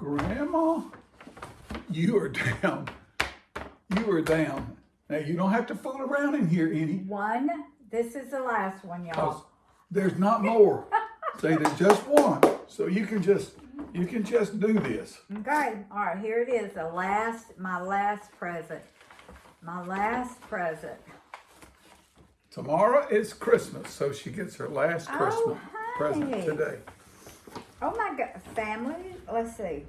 Grandma, you are down. You are down. Now, you don't have to fool around in here any. One. This is the last one, y'all. There's not more. Say there's just one. So you can just do this. Okay. All right. Here it is. My last present. My last present. Tomorrow is Christmas, so she gets her last Christmas present hey. today. Oh my God, family. Let's see.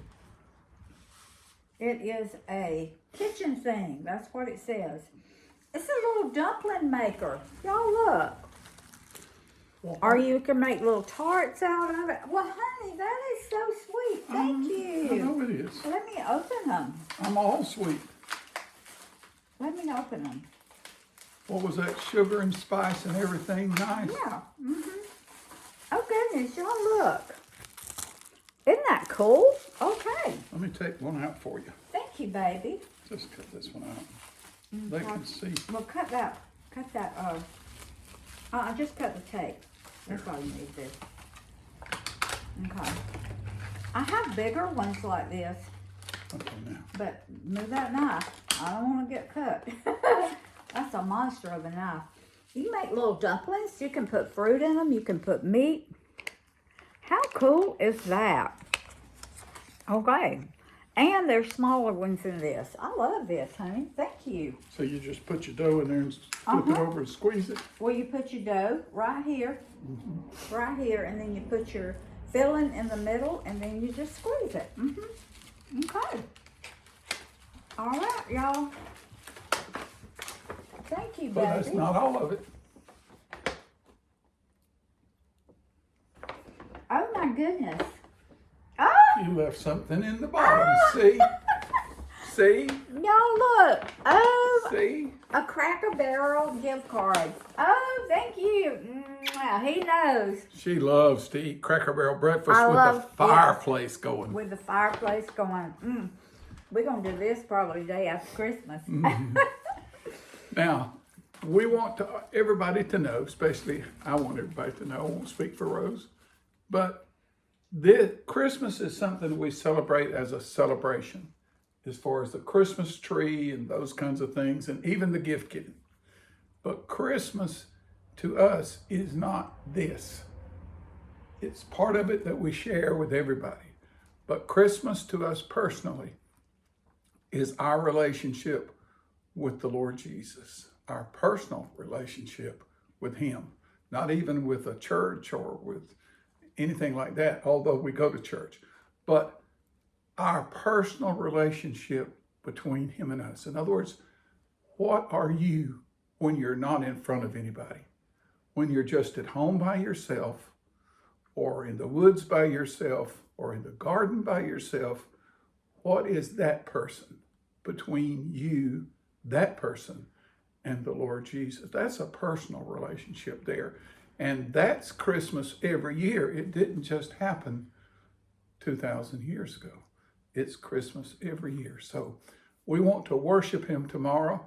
It is a kitchen thing. That's what it says. It's a little dumpling maker. Y'all look. Or you can make little tarts out of it. Well, honey, that is so sweet. Thank you. I know it is. Let me open them. I'm all sweet. Let me open them. What was that? Sugar and spice and everything nice? Yeah. Oh, goodness. Y'all look. Isn't that cool? Okay. Let me take one out for you. Thank you, baby. Just cut this one out. They can see. Well, cut that, just cut the tape. That's all you need to do. Okay. I have bigger ones like this, Okay, now. but move that knife. I don't want to get cut. That's a monster of a knife. You make little dumplings. You can put fruit in them. You can put meat. How cool is that? Okay. And there's smaller ones in this. I love this, honey. Thank you. So you just put your dough in there and flip it over and squeeze it? Well, you put your dough right here, and then you put your filling in the middle, and then you just squeeze it. Okay. All right, y'all. Thank you, baby. But that's not all of it. Oh, my goodness. You left something in the bottom. See? See? Y'all look. Oh, See? a Cracker Barrel gift card. Oh, thank you. He knows. She loves to eat Cracker Barrel breakfast with the fireplace going. With the fireplace going. We're going to do this probably the day after Christmas. Now, we want everybody to know, especially I want everybody to know, I won't speak for Rose, but Christmas is something we celebrate as a celebration, as far as the Christmas tree and those kinds of things, and even the gift giving. But Christmas to us is not this. It's part of it that we share with everybody. But Christmas to us personally is our relationship with the Lord Jesus, our personal relationship with Him, not even with a church or with anything like that, although we go to church, but our personal relationship between Him and us. In other words, what are you when you're not in front of anybody? When you're just at home by yourself, or in the woods by yourself, or in the garden by yourself? What is that person between you, that person, and the Lord Jesus? That's a personal relationship there. And that's Christmas every year. It didn't just happen 2,000 years ago. It's Christmas every year. So we want to worship Him tomorrow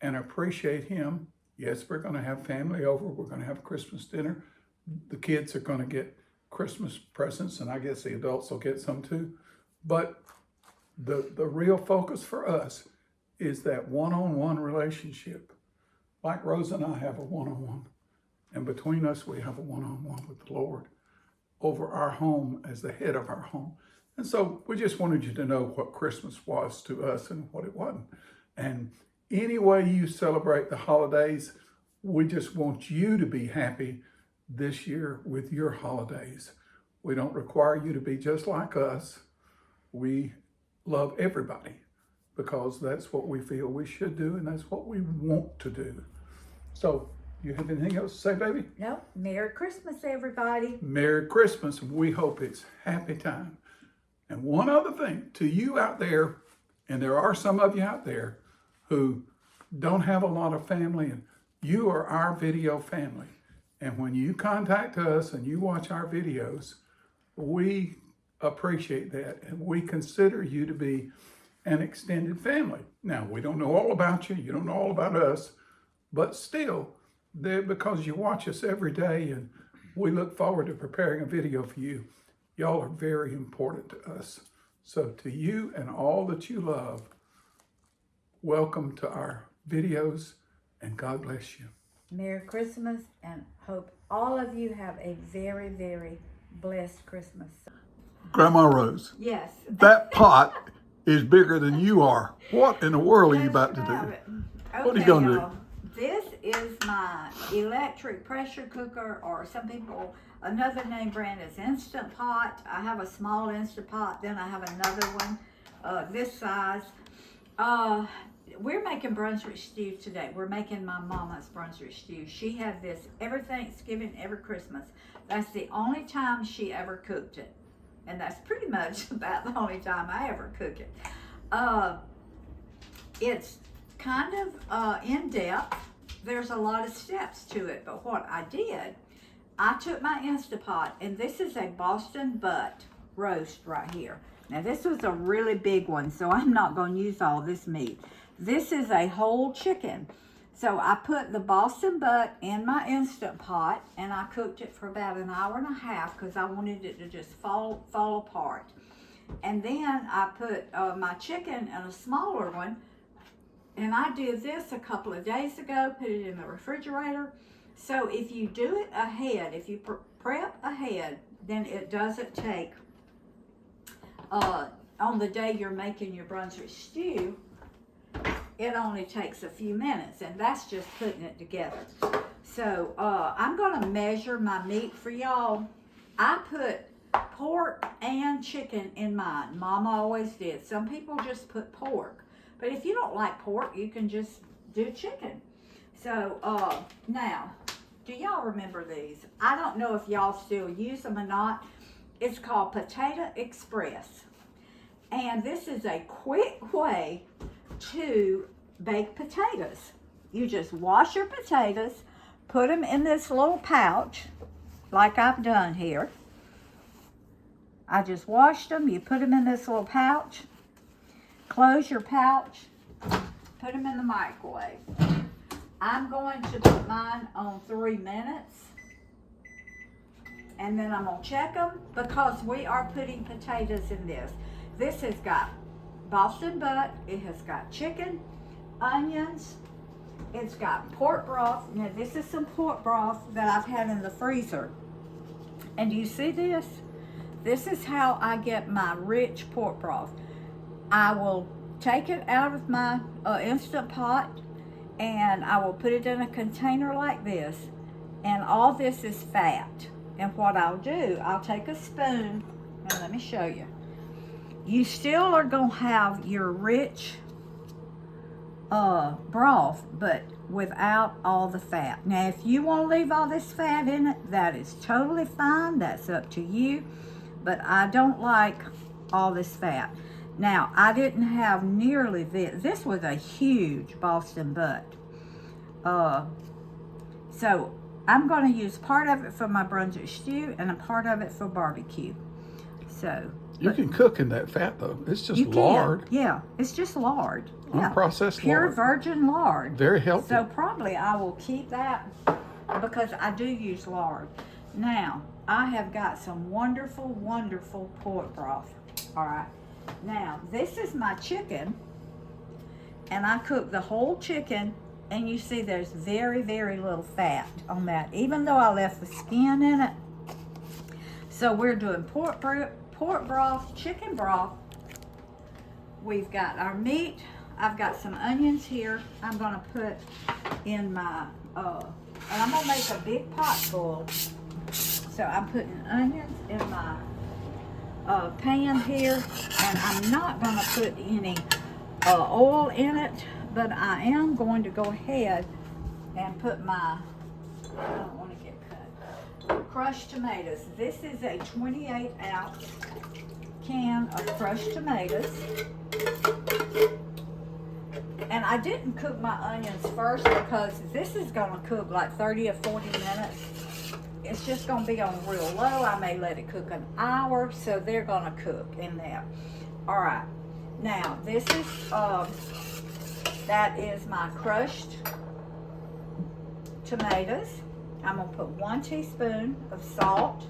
and appreciate Him. Yes, we're going to have family over. We're going to have Christmas dinner. The kids are going to get Christmas presents, and I guess the adults will get some too. But the real focus for us is that one-on-one relationship. Like Rose and I have a one-on-one. And between us, we have a one-on-one with the Lord over our home as the head of our home. And so we just wanted you to know what Christmas was to us and what it wasn't. And any way you celebrate the holidays, we just want you to be happy this year with your holidays. We don't require you to be just like us. We love everybody because that's what we feel we should do and that's what we want to do. So, you have anything else to say, baby? No. Merry Christmas, everybody. Merry Christmas. We hope it's happy time. And one other thing, to you out there, and there are some of you out there who don't have a lot of family, and you are our video family. And when you contact us and you watch our videos, we appreciate that. And we consider you to be an extended family. Now, we don't know all about you. You don't know all about us. But still, because you watch us every day and we look forward to preparing a video for you. Y'all are very important to us. So to you and all that you love, welcome to our videos, and God bless you. Merry Christmas, and hope all of you have a very, very blessed Christmas. Grandma Rose, Yes. that pot is bigger than you are. What in the world are you about to do? Okay, What are you gonna do? y'all. This is my electric pressure cooker, or some people, another name brand is Instant Pot. I have a small Instant Pot, then I have another one this size. We're making Brunswick stew today. We're making my mama's Brunswick stew. She had this every Thanksgiving, every Christmas. That's the only time she ever cooked it. And that's pretty much about the only time I ever cook it. It's kind of in depth. There's a lot of steps to it, but what I did, I took my Instapot, and this is a Boston butt roast right here. Now this was a really big one, so I'm not going to use all this meat. This is a whole chicken. So I put the Boston butt in my Instant Pot, and I cooked it for about an hour and a half because I wanted it to just fall apart. And then I put my chicken in a smaller one, and I did this a couple of days ago, put it in the refrigerator. So if you do it ahead, if you prep ahead, then it doesn't take, on the day you're making your Brunswick stew, it only takes a few minutes, and that's just putting it together. So I'm gonna measure my meat for y'all. I put pork and chicken in mine. Mama always did. Some people just put pork, but if you don't like pork, you can just do chicken. So now, do y'all remember these? I don't know if y'all still use them or not. It's called Potato Express, and this is a quick way to bake potatoes. You just wash your potatoes, put them in this little pouch like I've done here. I just washed them. You put them in this little pouch, close your pouch, put them in the microwave. I'm going to put mine on 3 minutes, and then I'm going to check them because we are putting potatoes in this. This has got Boston butt, it has got chicken, onions, it's got pork broth. Now this is some pork broth that I've had in the freezer. And do you see this? This is how I get my rich pork broth. I will take it out of my Instant Pot, and I will put it in a container like this, and all this is fat. And what I'll do, I'll take a spoon, and let me show you. You still are going to have your rich broth, but without all the fat. Now, if you want to leave all this fat in it, that is totally fine. That's up to you. But I don't like all this fat. Now, I didn't have nearly this. This was a huge Boston butt. So, I'm going to use part of it for my Brunswick stew and a part of it for barbecue. So, You can cook in that fat though. It's just lard. Yeah, it's just lard. Yeah. Unprocessed Pure lard. virgin lard. Very healthy. So probably I will keep that because I do use lard. Now, I have got some wonderful, wonderful pork broth. All right. Now, this is my chicken, and I cook the whole chicken, and you see there's very, very little fat on that, even though I left the skin in it. So we're doing pork broth, chicken broth. We've got our meat. I've got some onions here. I'm gonna put in my, and I'm gonna make a big pot full. So I'm putting onions in my pan here, and I'm not gonna put any oil in it, but I am going to go ahead and put my, I don't want to get cut, crushed tomatoes. This is a 28-ounce can of crushed tomatoes. And I didn't cook my onions first because this is going to cook like 30 or 40 minutes. It's just going to be on real low. I may let it cook an hour, so they're going to cook in there. All right. Now, this is, that is my crushed tomatoes. I'm going to put 1 teaspoon of salt.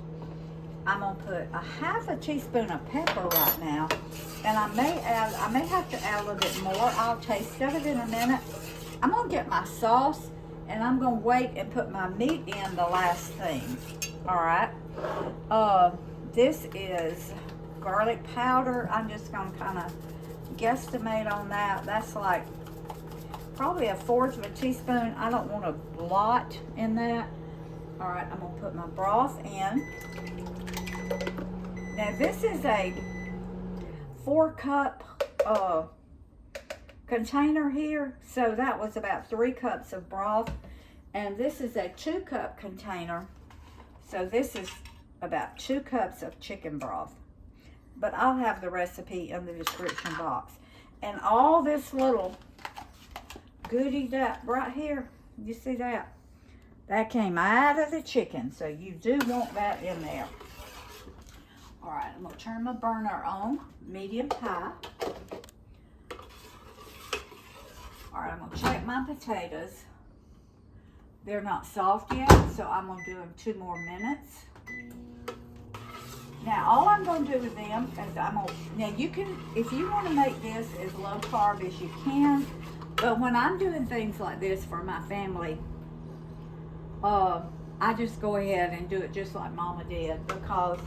I'm gonna put a half a teaspoon of pepper right now. And I may have to add a little bit more. I'll taste of it in a minute. I'm gonna get my sauce and I'm gonna wait and put my meat in the last thing. All right. This is garlic powder. I'm just gonna kind of guesstimate on that. That's like probably 1/4 of a teaspoon. I don't want a lot in that. All right, I'm gonna put my broth in. Now this is a 4-cup container here, so that was about 3 cups of broth, and this is a 2-cup container, so this is about 2 cups of chicken broth. But I'll have the recipe in the description box. And all this little goodie that right here, you see that? That came out of the chicken, so you do want that in there. All right, I'm gonna turn my burner on, medium high. All right, I'm gonna check my potatoes. They're not soft yet, so I'm gonna do them 2 more minutes. Now, all I'm gonna do with them is now you can, if you wanna make this as low carb as you can, but when I'm doing things like this for my family, I just go ahead and do it just like Mama did, because,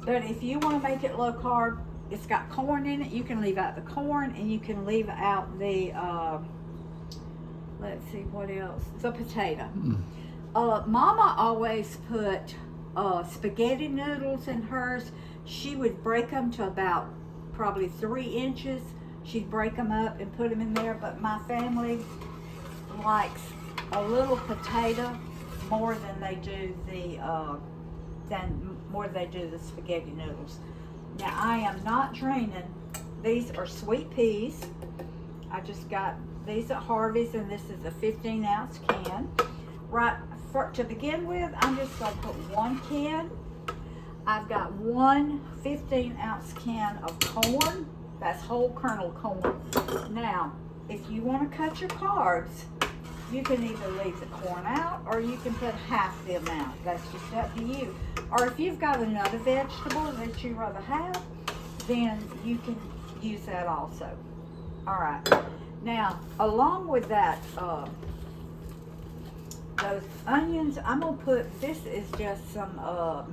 but if you wanna make it low carb, it's got corn in it, you can leave out the corn, and you can leave out the, let's see, what else? The potato. Mama always put spaghetti noodles in hers. She would break them to about probably 3 inches. She'd break them up and put them in there, but my family likes a little potato more than they do the spaghetti noodles. Now I am not draining. These are sweet peas. I just got these at Harvey's, and this is a 15-ounce can. Right, to begin with, I'm just going to put 1 can. I've got 1 15-ounce can of corn. That's whole kernel corn. Now, if you want to cut your carbs, you can either leave the corn out, or you can put half the amount. That's just up to you. Or if you've got another vegetable that you rather have, then you can use that also. All right. Now, along with that, those onions, I'm gonna put, this is just some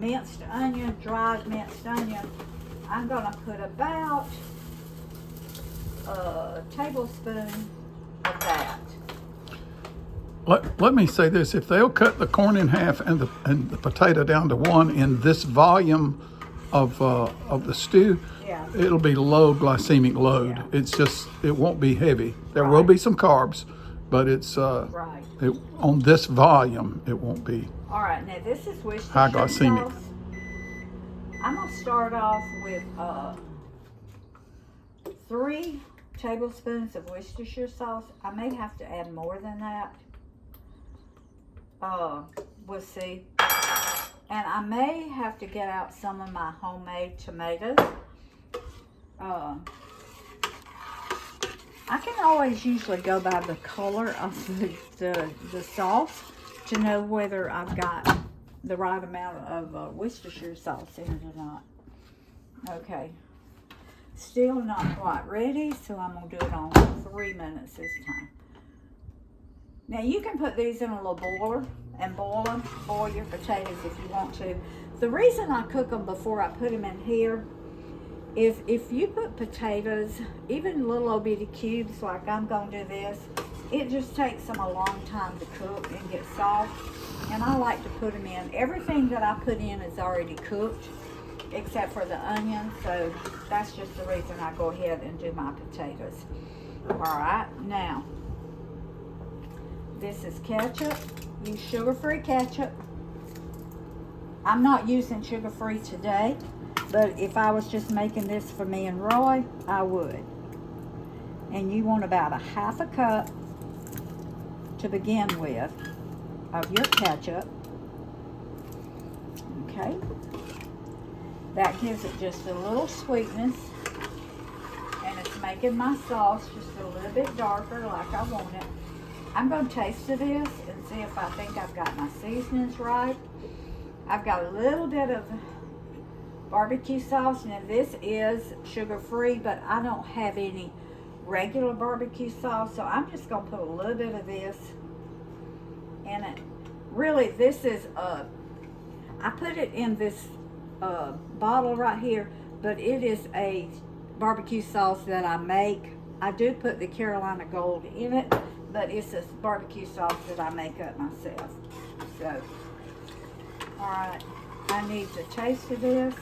minced onion, dried minced onion. I'm gonna put about a tablespoon of that. Let me say this: if they'll cut the corn in half and the potato down to 1 in this volume of the stew, Yeah. it'll be low glycemic load. Yeah. It's just, it won't be heavy. There will be some carbs, but it's Right. on this volume it won't be. All right, now this is Worcestershire High glycemic. sauce. I'm gonna start off with 3 tablespoons of Worcestershire sauce. I may have to add more than that. We'll see. And I may have to get out some of my homemade tomatoes. I can always usually go by the color of the sauce to know whether I've got the right amount of Worcestershire sauce in it or not. Okay. Still not quite ready, so I'm going to do it on 3 minutes this time. Now you can put these in a little boiler and boil them. Boil your potatoes if you want to. The reason I cook them before I put them in here is if you put potatoes, even little old bitty cubes like I'm going to do this, it just takes them a long time to cook and get soft. And I like to put them in. Everything that I put in is already cooked except for the onion, so that's just the reason I go ahead and do my potatoes. All right, now this is ketchup. Use sugar-free ketchup. I'm not using sugar-free today, but if I was just making this for me and Roy, I would. And you want about 1/2 cup to begin with of your ketchup. Okay. That gives it just a little sweetness, and it's making my sauce just a little bit darker like I want it. I'm going to taste this and see if I think I've got my seasonings right. I've got a little bit of barbecue sauce. Now this is sugar-free, but I don't have any regular barbecue sauce, so I'm just gonna put a little bit of this in it. Really, this is I put it in this bottle right here, but it is a barbecue sauce that I make. I do put the Carolina Gold in it, but it's a barbecue sauce that I make up myself. So, all right, I need to taste of this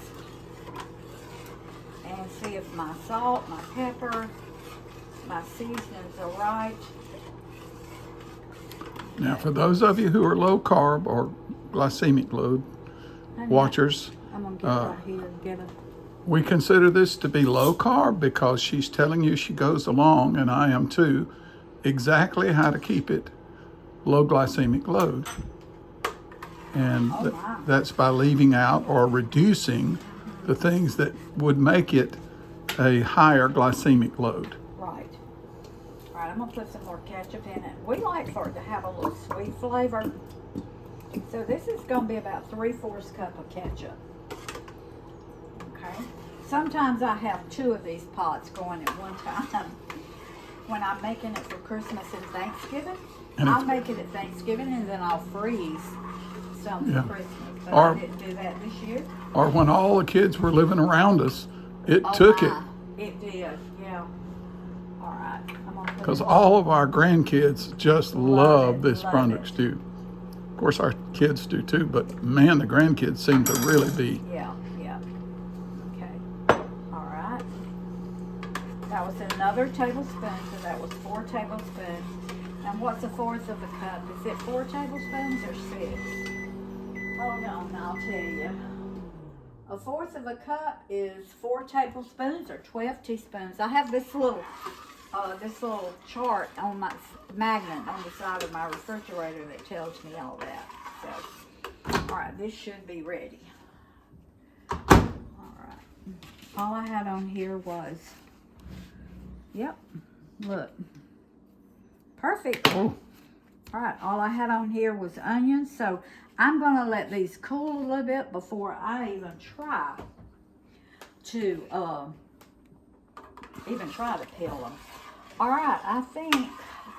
and see if my salt, my pepper, my seasonings are right. Now, for those of you who are low carb or glycemic load watchers, I'm gonna get right here and get a. we consider this to be low carb because she's telling you she goes along, and I am too, exactly how to keep it low glycemic load. And that's by leaving out or reducing the things that would make it a higher glycemic load. Right. All right, I'm gonna put some more ketchup in it. We like for it to have a little sweet flavor. So this is gonna be about 3/4 cup of ketchup. Okay. Sometimes I have 2 of these pots going at one time. When I'm making it for Christmas and Thanksgiving, And I'll make it at Thanksgiving and then I'll freeze some Yeah. for Christmas. But Or- I didn't do that this year. Or when all the kids were living around us, it took it. It did, yeah. All right. I'm gonna put Because it- all of our grandkids just love it, this love Brunswick it. stew. Of course, our kids do too, but man, the grandkids seem to really be. Yeah. Okay. All right. That was another tablespoon, so that was 4 tablespoons. And what's 1/4 of a cup? Is it 4 tablespoons or 6? Hold on, I'll tell you. 1/4 of a cup is 4 tablespoons or 12 teaspoons. I have this little chart on my magnet on the side of my refrigerator that tells me all that. So, all right, this should be ready. All right. All I had on here was, yep, look, perfect. Oh, All right, all I had on here was onions, so I'm gonna let these cool a little bit before I even try to peel them. All right, I think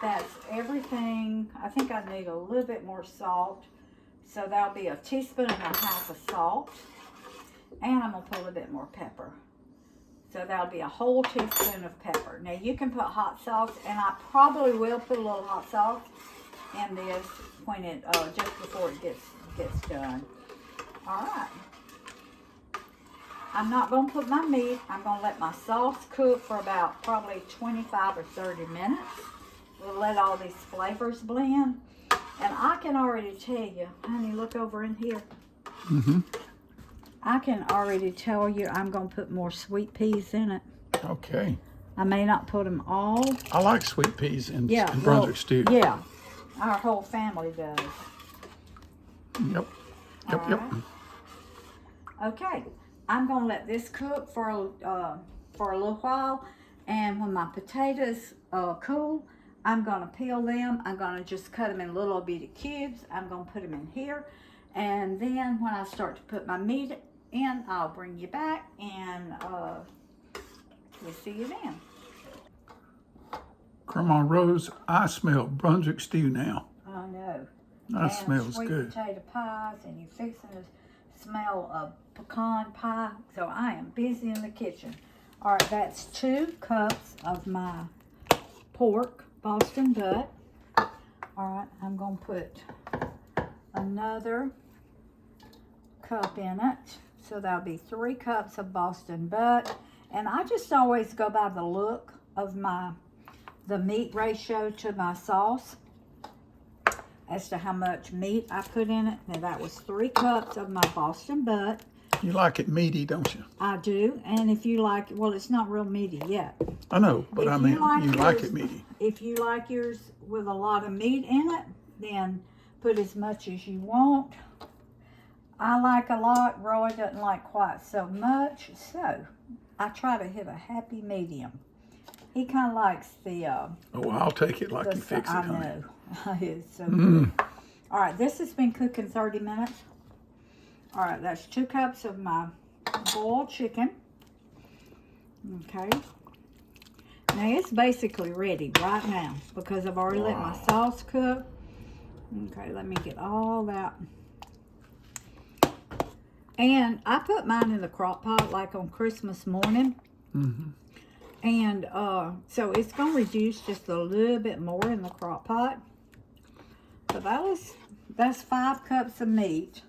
that's everything. I think I need a little bit more salt, so that'll be 1.5 teaspoons of salt, and I'm gonna put a little bit more pepper. So that'll be a whole teaspoon of pepper. Now you can put hot sauce, and I probably will put a little hot sauce in this when it just before it gets done. All right. I'm not gonna put my meat. I'm gonna let my sauce cook for about probably 25 or 30 minutes. We'll let all these flavors blend. And I can already tell you, honey, look over in here. mm-hmm. I can already tell you I'm gonna put more sweet peas in it. Okay. I may not put them all. I like sweet peas in Yeah, Brunswick stew. Yeah, our whole family does. Yep. All right. Okay, I'm gonna let this cook for a little while, and when my potatoes cool, I'm gonna peel them. I'm gonna just cut them in little bitty cubes. I'm gonna put them in here, and then when I start to put my meat in, I'll bring you back, and we'll see you then. Grandma Rose, I smell Brunswick stew now. I know. That And smells sweet good. potato pies, and you're fixing to smell of pecan pie. So I am busy in the kitchen. All right, that's 2 cups of my pork Boston butt. All right, I'm gonna put another cup in it. So that'll be 3 cups of Boston butt. And I just always go by the look of the meat ratio to my sauce as to how much meat I put in it. Now that was 3 cups of my Boston butt. You like it meaty, don't you? I do, and if you like, well, it's not real meaty yet. I know, but If I mean, you like yours- it meaty. If you like yours with a lot of meat in it, then put as much as you want. I like a lot. Roy doesn't like quite so much, so I try to hit a happy medium. He kind of likes the Oh, I'll take it like you fix it, I honey. know. It's so good. All right, this has been cooking 30 minutes. All right, that's 2 cups of my boiled chicken. Okay. Now it's basically ready right now because I've already let my sauce cook. Okay, let me get all that. And I put mine in the crock pot like on Christmas morning. Mm-hmm. And so it's going to reduce just a little bit more in the crock pot. But that's 5 cups of meat.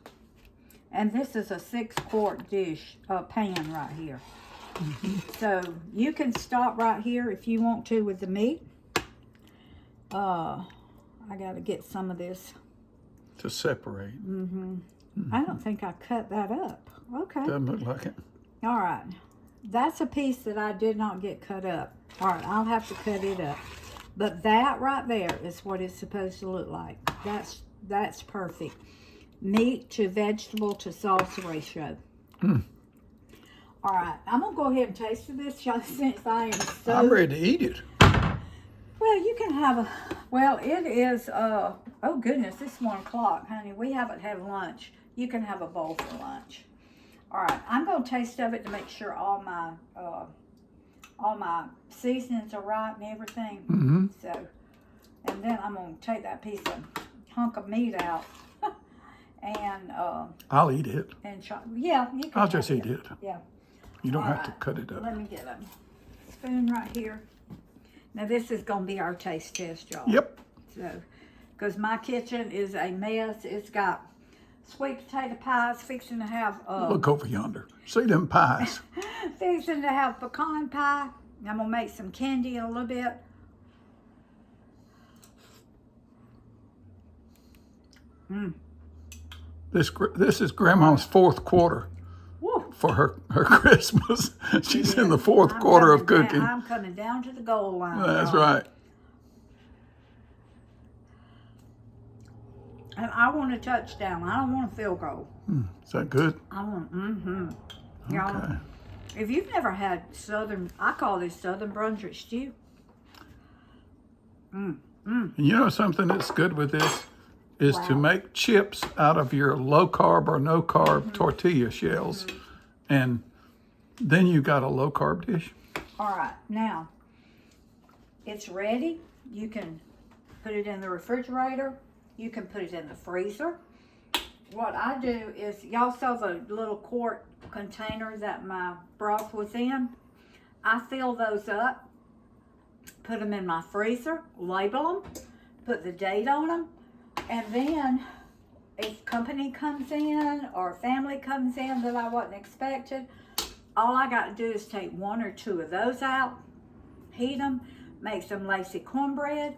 And this is a 6-quart dish, pan right here. Mm-hmm. So you can stop right here if you want to with the meat. I got to get some of this. To separate. Mm-hmm. I don't think I cut that up. Okay. Doesn't look like it. All right. That's a piece that I did not get cut up. All right, I'll have to cut it up. But that right there is what it's supposed to look like. That's perfect. Meat to vegetable to sauce ratio. Mm. All right, I'm going to go ahead and taste this since I am so... I'm ready to eat it. Well, you can have a... Well, it is... oh, goodness, it's 1 o'clock, honey. We haven't had lunch. You can have a bowl for lunch. All right, I'm going to taste of it to make sure all my seasonings are right and everything. Mm-hmm. So, and then I'm going to take that hunk of meat out and I'll eat it. And yeah, you can. I'll just eat it. Yeah. You don't All have to cut it up. Let me get a spoon right here. Now this is going to be our taste test, y'all. Yep. So, because my kitchen is a mess. It's got sweet potato pies, fixing to have... Look over yonder. See them pies. Fixing to have pecan pie. I'm going to make some candy in a little bit. This is Grandma's 4th quarter. Woo. For her Christmas. She's in the 4th quarter of cooking. I'm coming down to the goal line. That's right. And I want a touchdown. I don't want a field goal. Is that good? I want, Okay. Y'all, if you've never had I call this Southern Brunswick stew. And you know something that's good with this is to make chips out of your low carb or no carb tortilla shells. And then you got a low carb dish. All right, now it's ready. You can put it in the refrigerator. You can put it in the freezer. What I do is, y'all saw the little quart container that my broth was in. I fill those up, put them in my freezer, label them, put the date on them, and then if company comes in or family comes in that I wasn't expecting, all I got to do is take 1 or 2 of those out, heat them, make some lacy cornbread.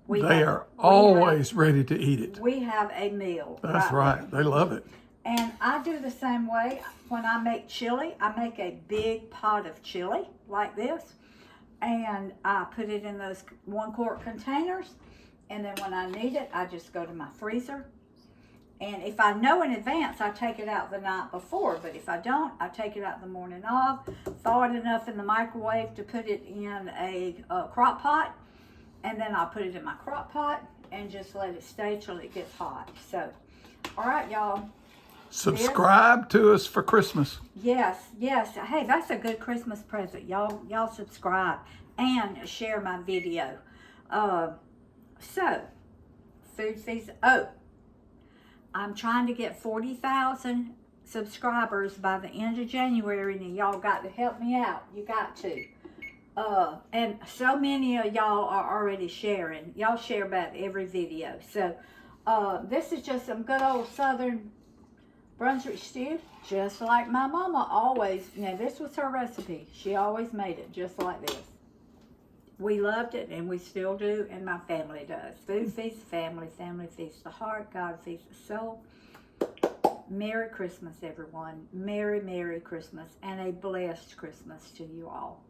They are always ready to eat it. We have a meal. That's right. They love it. And I do the same way. When I make chili, I make a big pot of chili like this. And I put it in those 1-quart containers. And then when I need it, I just go to my freezer. And if I know in advance, I take it out the night before. But if I don't, I take it out the morning of. Thaw it enough in the microwave to put it in a crock pot. And then I'll put it in my crock pot and just let it stay till it gets hot. So, all right, y'all. Subscribe to us for Christmas. Yes. Hey, that's a good Christmas present. Y'all subscribe and share my video. So, Food Feast. Oh, I'm trying to get 40,000 subscribers by the end of January, and y'all got to help me out. You got to. And so many of y'all are already sharing. Y'all share about every video. So, this is just some good old Southern Brunswick stew, just like my mama always, this was her recipe. She always made it just like this. We loved it, and we still do, and my family does. Food feeds the family, family feeds the heart, God feeds the soul. Merry Christmas, everyone. Merry, Merry Christmas, and a blessed Christmas to you all.